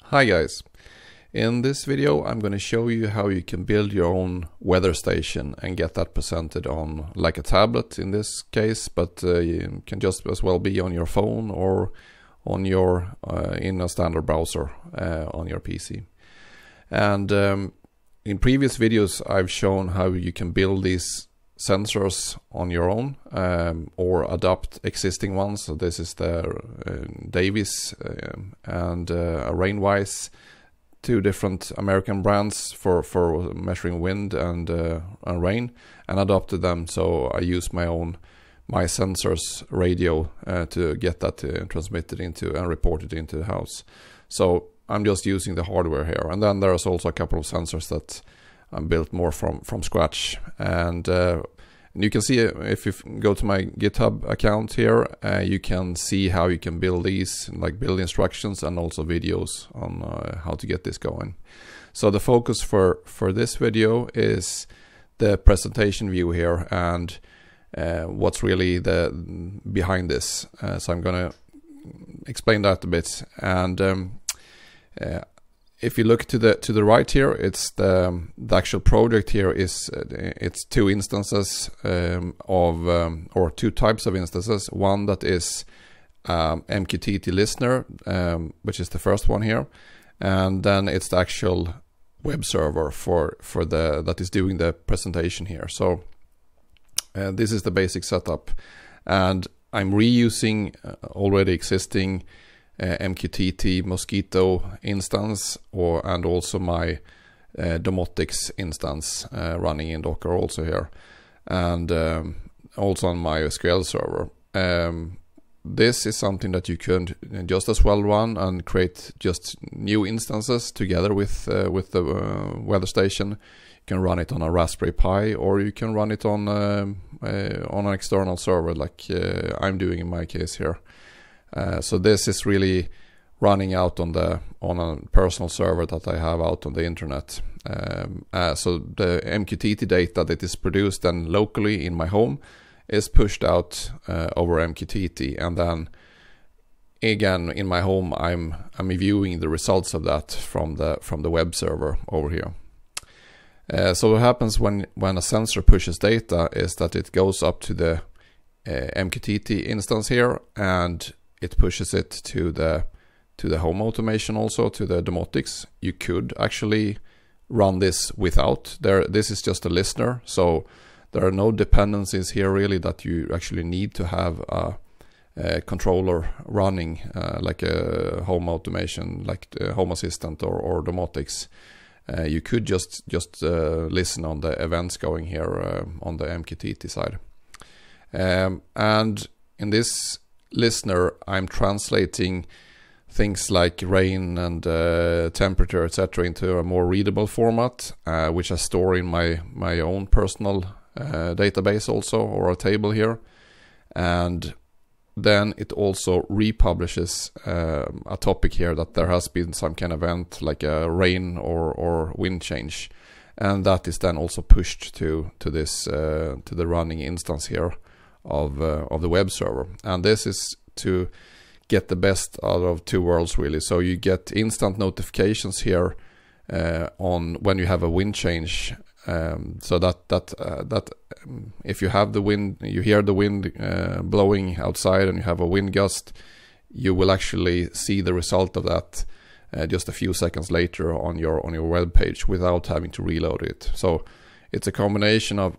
Hi guys, in this video I'm going to show you how you can build your own weather station and get that presented on like a tablet in this case, but you can just as well be on your phone or on your in a standard browser on your PC. And in previous videos I've shown how you can build these sensors on your own or adopt existing ones. So this is the Davis and Rainwise, two different American brands for measuring wind and rain, and adopted them. So I use my sensors radio to get that transmitted into and reported into the house. So I'm just using the hardware here, and then there's also a couple of sensors that I'm built more from scratch. And you can see, if you go to my GitHub account here, you can see how you can build these, like build instructions and also videos on how to get this going. So the focus for this video is the presentation view here and what's really behind this. So I'm going to explain that a bit. And if you look to the right here, it's the actual project here is it's two instances or two types of instances. One that is MQTT listener, which is the first one here, and then it's the actual web server for that is doing the presentation here. So this is the basic setup, and I'm reusing already existing MQTT Mosquito instance and also my Domotics instance running in Docker also here, and also on my SQL server. This is something that you could just as well run and create just new instances together with the weather station. You can run it on a Raspberry Pi, or you can run it on an external server like I'm doing in my case here. So this is really running out on a personal server that I have out on the internet. So the MQTT data that is produced then locally in my home is pushed out over MQTT, and then again in my home I'm viewing the results of that from the web server over here. So what happens when a sensor pushes data is that it goes up to the MQTT instance here, and it pushes it to the home automation, also to the Domotics. You could actually run this without. This is just a listener, so there are no dependencies here really that you actually need to have a controller running like a home automation, like the Home Assistant or Domotics. You could just listen on the events going here on the MQTT side. And in this listener I'm translating things like rain and temperature, etc., into a more readable format, which I store in my own personal database also, or a table here. And then it also republishes a topic here that there has been some kind of event like a rain or wind change, and that is then also pushed to this to the running instance here of the web server. And this is to get the best out of two worlds really. So you get instant notifications here on when you have a wind change, so that if you have the wind, you hear the wind blowing outside and you have a wind gust, you will actually see the result of that just a few seconds later on your web page without having to reload it. So it's a combination of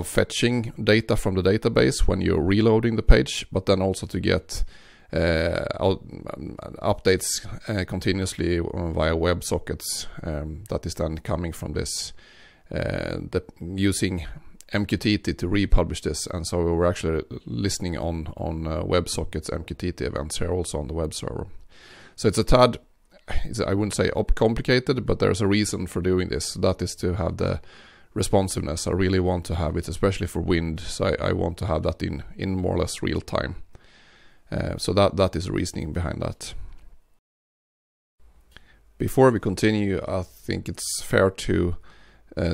fetching data from the database when you're reloading the page, but then also to get updates continuously via WebSockets that is then coming from this, using MQTT to republish this. And so we're actually listening on WebSockets MQTT events here also on the web server. So it's a tad, I wouldn't say complicated, but there's a reason for doing this. That is to have the responsiveness. I really want to have it, especially for wind. So I want to have that in more or less real time. So that is the reasoning behind that. Before we continue, I think it's fair to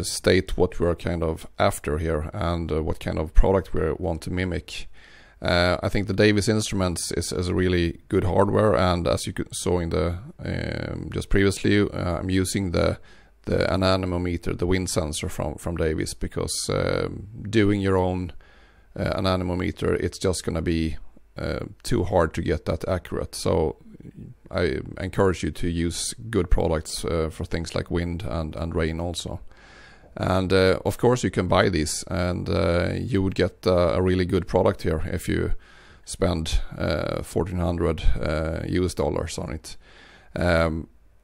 state what we're kind of after here and what kind of product we want to mimic. I think the Davis Instruments is a really good hardware, and as you saw in the just previously, I'm using the anemometer, the wind sensor from Davis, because doing your own anemometer, it's just going to be too hard to get that accurate. So I encourage you to use good products for things like wind and rain also. And of course you can buy these, and you would get a really good product here if you spend $1,400 US dollars on it.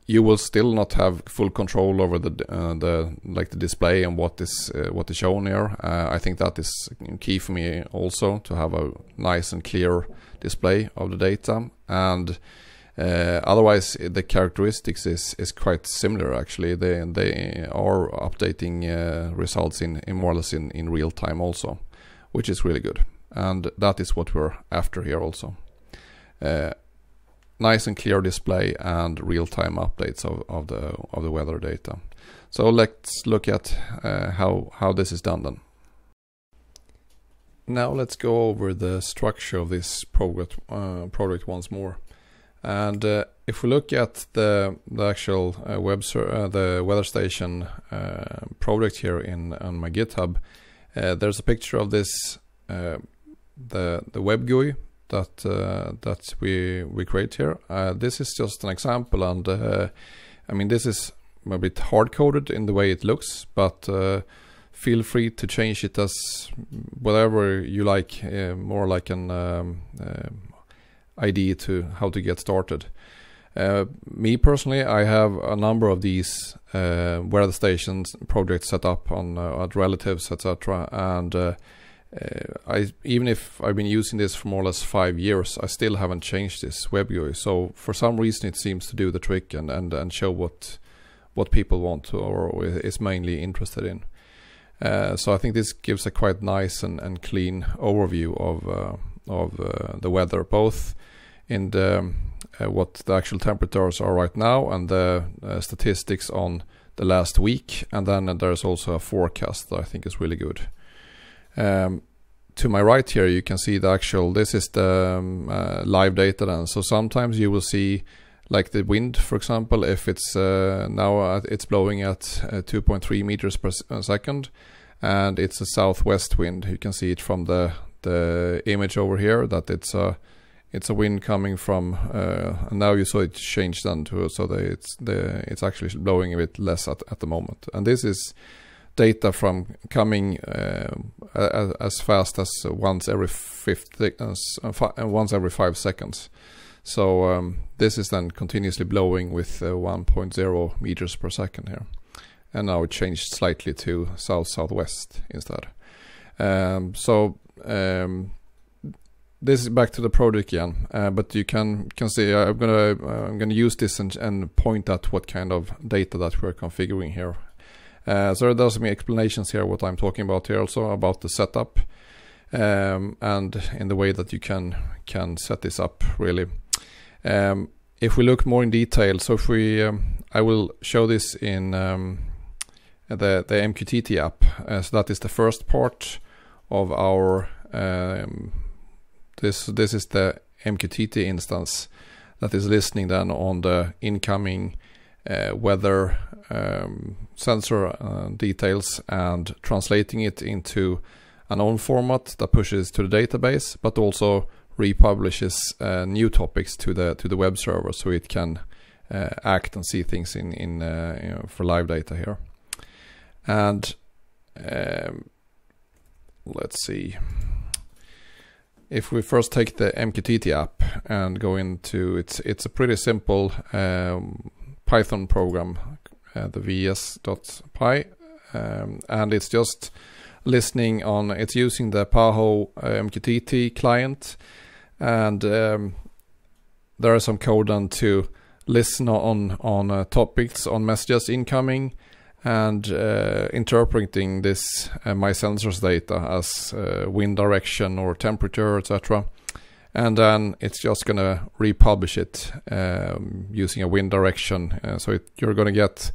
You will still not have full control over the display and what is shown here. I think that is key for me also, to have a nice and clear display of the data. And otherwise the characteristics is quite similar actually. They are updating results in more or less in real time also, which is really good, and that is what we're after here also. Nice and clear display and real-time updates of the weather data. So let's look at how this is done then. Now let's go over the structure of this project once more. And if we look at the actual the weather station project here on my GitHub, there's a picture of this the web GUI that we create here. This is just an example, and I mean, this is a bit hard coded in the way it looks, but feel free to change it as whatever you like, more like an idea to how to get started. Me personally, I have a number of these weather stations projects set up on at relatives, etc. And even if I've been using this for more or less 5 years, I still haven't changed this web GUI. So for some reason it seems to do the trick and show what people want to, or is mainly interested in. So I think this gives a quite nice and clean overview of the weather, both in the what the actual temperatures are right now, and the statistics on the last week, and then there's also a forecast that I think is really good. To my right here you can see the actual, this is the live data then. So sometimes you will see like the wind, for example, if it's now it's blowing at 2.3 meters per second, and it's a southwest wind. You can see it from the image over here that it's a wind coming from and now you saw it changed then to, so that it's actually blowing a bit less at the moment. And this is data from coming as fast as once every 5 seconds. So this is then continuously blowing with 1.0 meters per second here, and now it changed slightly to southwest instead. This is back to the project again, but you can see I'm gonna use this and point at what kind of data that we're configuring here. So there's some explanations here what I'm talking about here also about the setup, and in the way that you can set this up really. If we look more in detail, so if we I will show this in the MQTT app. So that is the first part of our this is the MQTT instance that is listening then on the incoming weather sensor details and translating it into an own format that pushes to the database, but also republishes new topics to the web server, so it can act and see things in you know, for live data here. And let's see, if we first take the MQTT app and go into it's a pretty simple Python program, the vs.py, and it's just listening on, it's using the PAHO MQTT client, and there are some code on to listen on topics, on messages incoming, and interpreting this my sensors data as wind direction or temperature, etc. And then it's just gonna republish it using a wind direction. So you're gonna get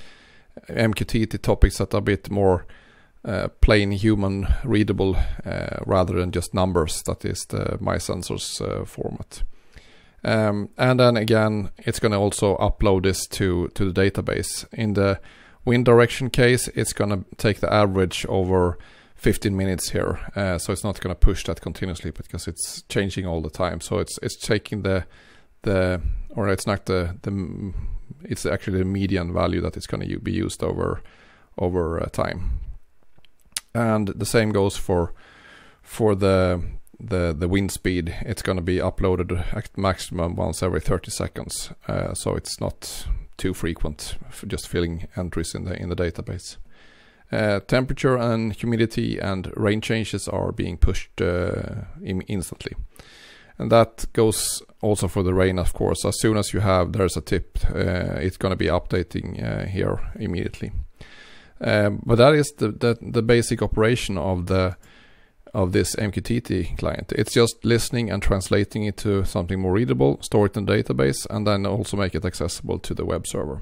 MQTT topics that are a bit more plain human readable rather than just numbers. That is the MySensors format. And then again, it's going to also upload this to the database. In the wind direction case, it's going to take the average over 15 minutes here. So it's not going to push that continuously because it's changing all the time. So it's taking it's actually the median value that is going to be used over time. And the same goes for the wind speed. It's going to be uploaded at maximum once every 30 seconds. So it's not too frequent for just filling entries in the database. Temperature and humidity and rain changes are being pushed instantly. And that goes also for the rain, of course. As soon as there's a tip, it's going to be updating here immediately. But that is the basic operation of this MQTT client. It's just listening and translating it to something more readable, store it in the database, and then also make it accessible to the web server.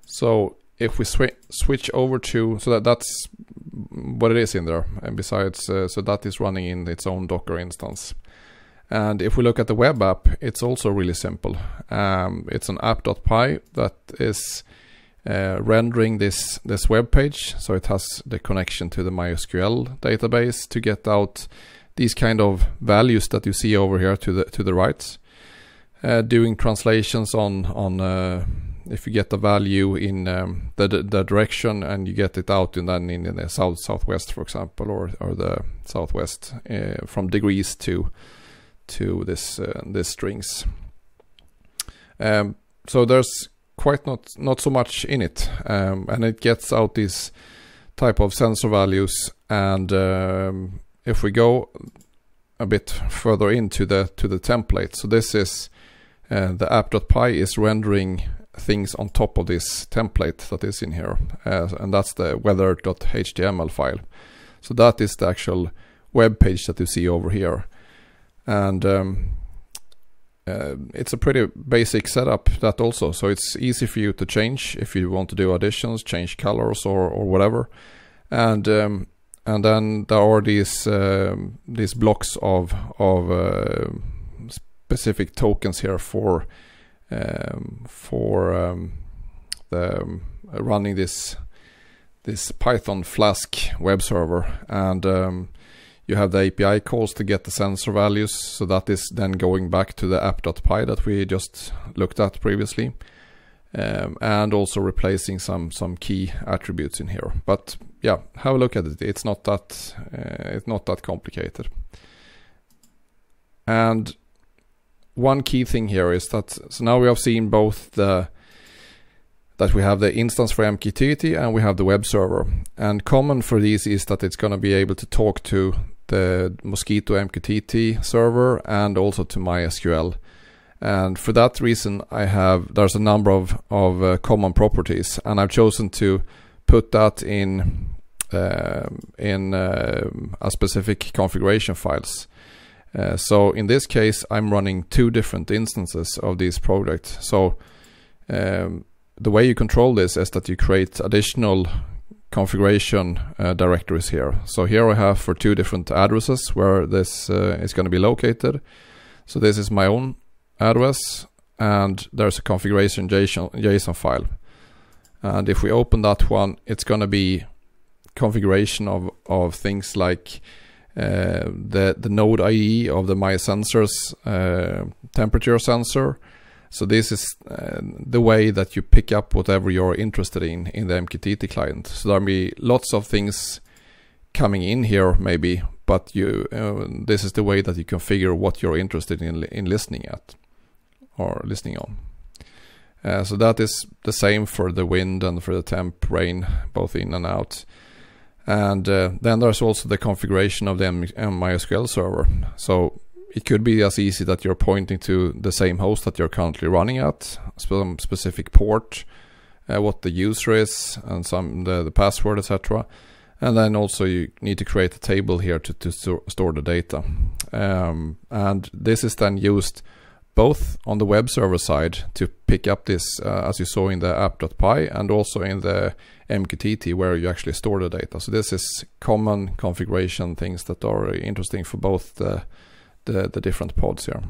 So if we switch over to, that's what it is in there. And besides, so that is running in its own Docker instance. And if we look at the web app, it's also really simple. It's an app.py that is rendering this web page. So it has the connection to the MySQL database to get out these kind of values that you see over here to the right. Doing translations on if you get the value in the direction and you get it out and then in the southwest, for example, or the southwest from degrees to this strings. So there's quite not so much in it, and it gets out these type of sensor values. And if we go a bit further into the template, so this is the app.py is rendering things on top of this template that is in here, and that's the weather.html file. So that is the actual web page that you see over here. And it's a pretty basic setup that also, so it's easy for you to change if you want to do additions, change colors or whatever. And then there are these blocks of specific tokens here for running this Python Flask web server. And you have the API calls to get the sensor values. So that is then going back to the app.py that we just looked at previously, and also replacing some key attributes in here. But yeah, have a look at it. It's not that complicated. And one key thing here is that, so now we have seen both that we have the instance for MQTT and we have the web server. And common for these is that it's going to be able to talk to the Mosquitto MQTT server and also to MySQL. And for that reason, there's a number of common properties, and I've chosen to put that in a specific configuration files. So in this case, I'm running two different instances of these projects. So the way you control this is that you create additional configuration directories here. So here I have for two different addresses where this is going to be located. So this is my own address, and there's a configuration JSON file. And if we open that one, it's going to be configuration of things like the node IE of the MySensors temperature sensor. So this is the way that you pick up whatever you're interested in the MQTT client. So there'll be lots of things coming in here maybe, but this is the way that you configure what you're interested in listening at or listening on. So that is the same for the wind and for the temp, rain, both in and out. And then there's also the configuration of the MySQL server. So it could be as easy that you're pointing to the same host that you're currently running at, some specific port, what the user is, and the password, etc. And then also you need to create a table here to store the data. And this is then used both on the web server side to pick up this, as you saw in the app.py, and also in the MQTT where you actually store the data. So this is common configuration things that are interesting for both the different pods here.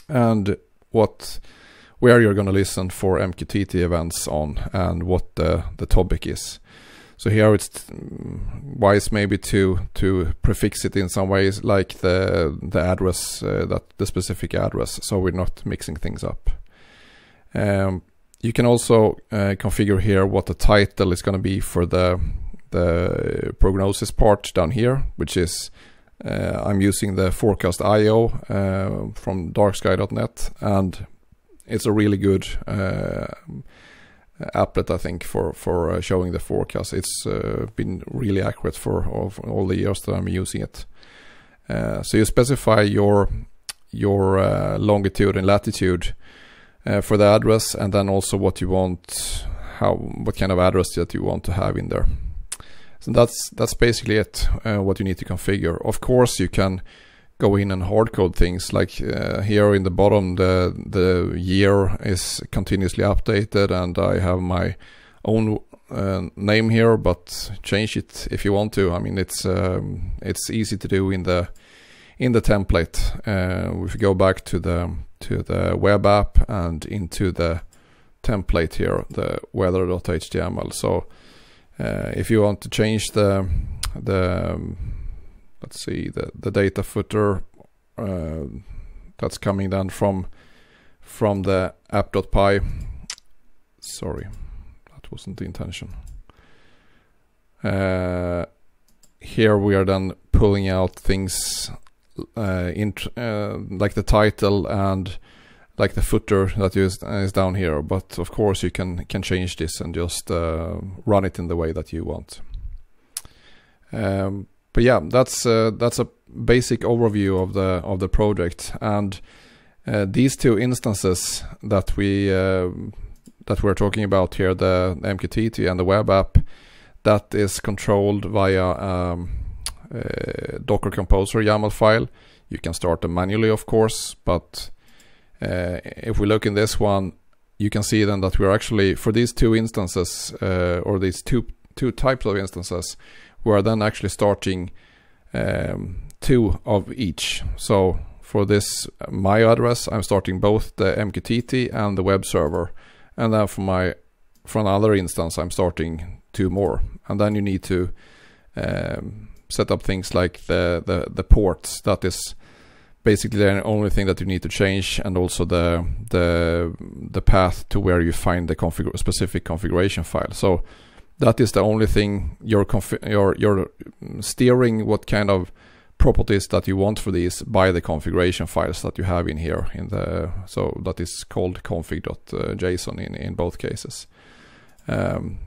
And where you're going to listen for MQTT events on, and what the topic is. So here it's wise maybe to prefix it in some ways, like the address, the specific address, so we're not mixing things up. You can also configure here what the title is going to be for the prognosis part down here, which is I'm using the forecast.io from darksky.net, and it's a really good applet, I think, for showing the forecast. It's been really accurate for all the years that I'm using it. So you specify your longitude and latitude for the address, and then also what you want, what kind of address that you want to have in there. So that's basically it, what you need to configure. Of course, you can go in and hard code things, like here in the bottom the year is continuously updated, and I have my own name here, but change it if you want to. I mean, it's easy to do in the template. If you go back to the web app and into the template here, the weather.html. So if you want to change the let's see, the data footer that's coming down from the app.py. Sorry, that wasn't the intention. Here we are then pulling out things like the title and like the footer that is down here. But of course you can change this and just run it in the way that you want. But yeah, that's a basic overview of the project, and these two instances that we're talking about here, the MQTT and the web app, that is controlled via Docker Composer YAML file. You can start them manually, of course, but if we look in this one, you can see then that we're actually, for these two instances, or these two types of instances, we are then actually starting 2 of each. So for this my address, I'm starting both the MQTT and the web server, and then for another instance I'm starting 2 more. And then you need to set up things like the ports. That is basically the only thing that you need to change, and also the path to where you find the specific configuration file. So that is the only thing you're steering what kind of properties that you want for these by the configuration files that you have in here so that is called config.json in both cases, and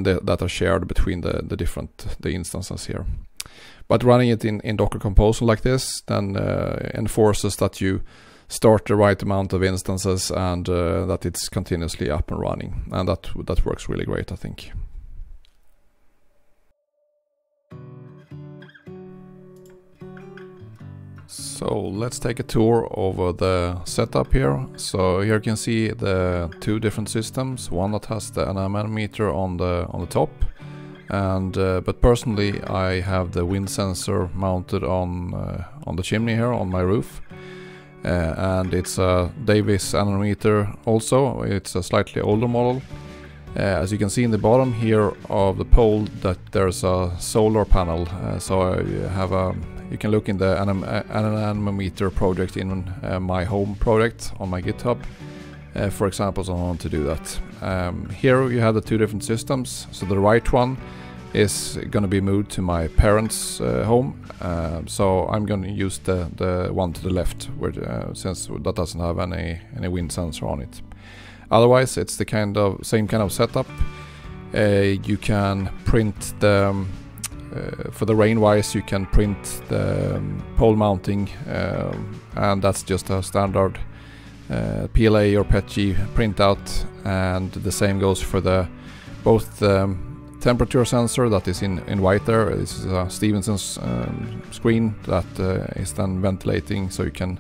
that are shared between the instances here. But running it in Docker Composer like this then enforces that you start the right amount of instances, and that it's continuously up and running, and that works really great, I think. So let's take a tour over the setup here. So here you can see the 2 different systems. One that has the anemometer on the top, and but personally I have the wind sensor mounted on the chimney here on my roof, and it's a Davis anemometer also. It's a slightly older model. As you can see in the bottom here of the pole that there's a solar panel, so you can look in the anemometer project in my home project on my GitHub, for example, so I want to do that. Here you have the 2 different systems. So the right one is going to be moved to my parents' home, so I'm going to use the one to the left, where since that doesn't have any wind sensor on it. Otherwise, it's the same kind of setup. You can print for the rain-wise, you can print the pole mounting, and that's just a standard PLA or PETG printout, and the same goes for both the temperature sensor that is in white there. This is a Stevenson's screen that is then ventilating, so you can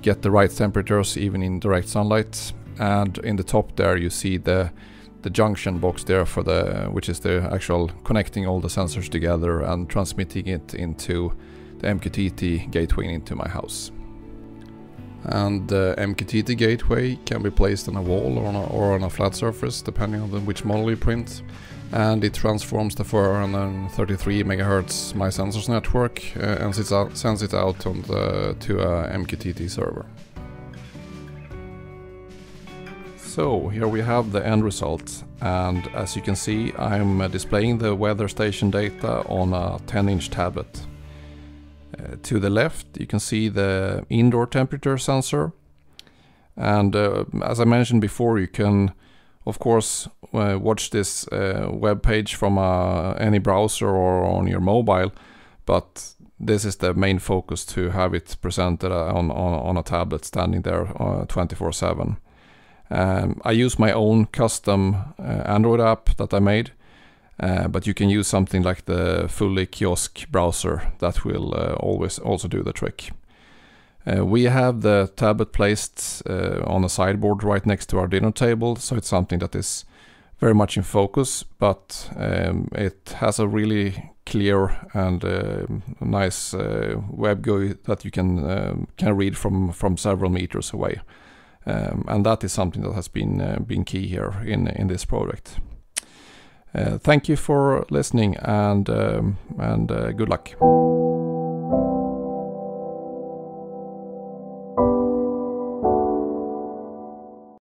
get the right temperatures even in direct sunlight. And in the top there you see the junction box there for which is the actual connecting all the sensors together and transmitting it into the MQTT gateway into my house. And the MQTT gateway can be placed on a wall or on a flat surface depending on which model you print, and it transforms the 433 MHz My Sensors network and sends it out to a MQTT server. So here we have the end result, and as you can see I'm displaying the weather station data on a 10-inch tablet. To the left you can see the indoor temperature sensor, and as I mentioned before, you can of course watch this web page from any browser or on your mobile, but this is the main focus, to have it presented on a tablet standing there 24/7. I use my own custom Android app that I made, but you can use something like the Fully Kiosk browser that will always also do the trick. We have the tablet placed on a sideboard right next to our dinner table, so it's something that is very much in focus, but it has a really clear and nice web GUI that you can read from several meters away. And that is something that has been key here in this project. Thank you for listening, and good luck.